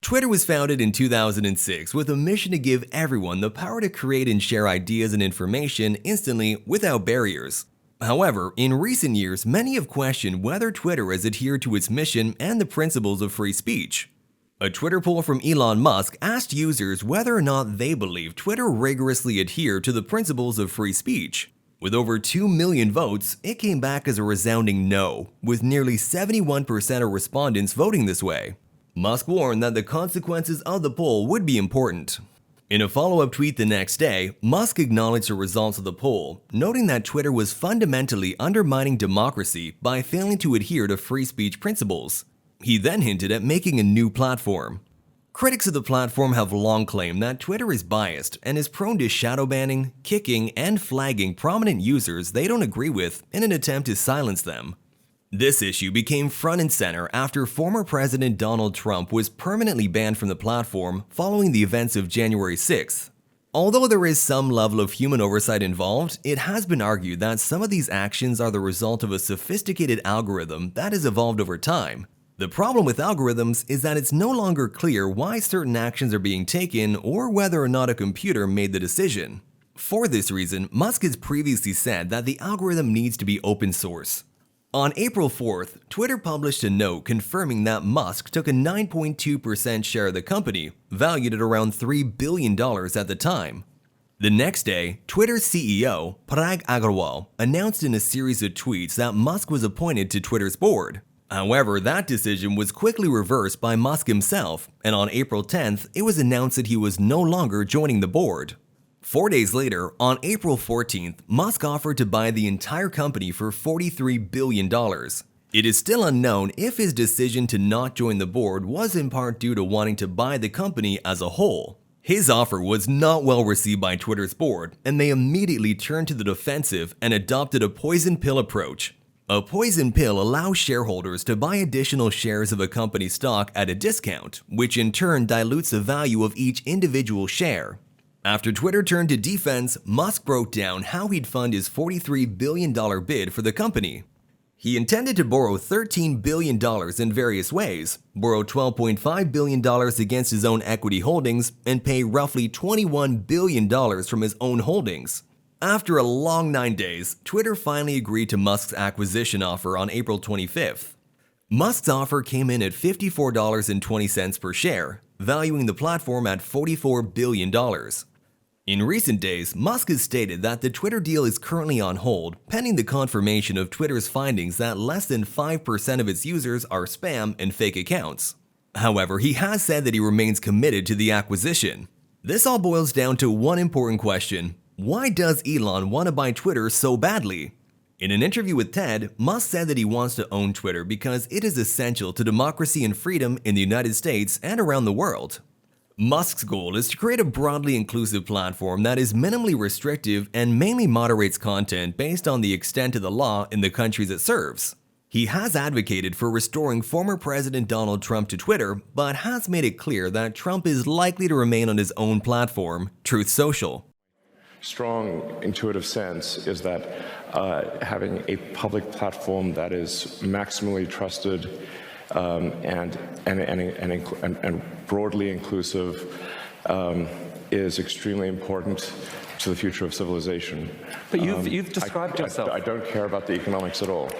Twitter was founded in 2006 with a mission to give everyone the power to create and share ideas and information instantly without barriers. However, in recent years, many have questioned whether Twitter has adhered to its mission and the principles of free speech. A Twitter poll from Elon Musk asked users whether or not they believe Twitter rigorously adhered to the principles of free speech. With over 2 million votes, it came back as a resounding no, with nearly 71% of respondents voting this way. Musk warned that the consequences of the poll would be important. In a follow-up tweet the next day, Musk acknowledged the results of the poll, noting that Twitter was fundamentally undermining democracy by failing to adhere to free speech principles. He then hinted at making a new platform. Critics of the platform have long claimed that Twitter is biased and is prone to shadow banning, kicking, and flagging prominent users they don't agree with in an attempt to silence them. This issue became front and center after former President Donald Trump was permanently banned from the platform following the events of January 6th. Although there is some level of human oversight involved, it has been argued that some of these actions are the result of a sophisticated algorithm that has evolved over time. The problem with algorithms is that it's no longer clear why certain actions are being taken or whether or not a computer made the decision. For this reason, Musk has previously said that the algorithm needs to be open source. On April 4th, Twitter published a note confirming that Musk took a 9.2% share of the company, valued at around $3 billion at the time. The next day, Twitter's CEO, Parag Agrawal, announced in a series of tweets that Musk was appointed to Twitter's board. However, that decision was quickly reversed by Musk himself, and on April 10th, it was announced that he was no longer joining the board. 4 days later, on April 14th, Musk offered to buy the entire company for $43 billion. It is still unknown if his decision to not join the board was in part due to wanting to buy the company as a whole. His offer was not well received by Twitter's board, and they immediately turned to the defensive and adopted a poison pill approach. A poison pill allows shareholders to buy additional shares of a company's stock at a discount, which in turn dilutes the value of each individual share. After Twitter turned to defense, Musk broke down how he'd fund his $43 billion bid for the company. He intended to borrow $13 billion in various ways, borrow $12.5 billion against his own equity holdings, and pay roughly $21 billion from his own holdings. After a long 9 days, Twitter finally agreed to Musk's acquisition offer on April 25th. Musk's offer came in at $54.20 per share, valuing the platform at $44 billion. In recent days, Musk has stated that the Twitter deal is currently on hold, pending the confirmation of Twitter's findings that less than 5% of its users are spam and fake accounts. However, he has said that he remains committed to the acquisition. This all boils down to one important question. Why does Elon want to buy Twitter so badly? In an interview with TED, Musk said that he wants to own Twitter because it is essential to democracy and freedom in the United States and around the world. Musk's goal is to create a broadly inclusive platform that is minimally restrictive and mainly moderates content based on the extent of the law in the countries it serves. He has advocated for restoring former President Donald Trump to Twitter, but has made it clear that Trump is likely to remain on his own platform, Truth Social. Strong intuitive sense is that having a public platform that is maximally trusted and broadly inclusive is extremely important to the future of civilization. But you've described yourself. I don't care about the economics at all.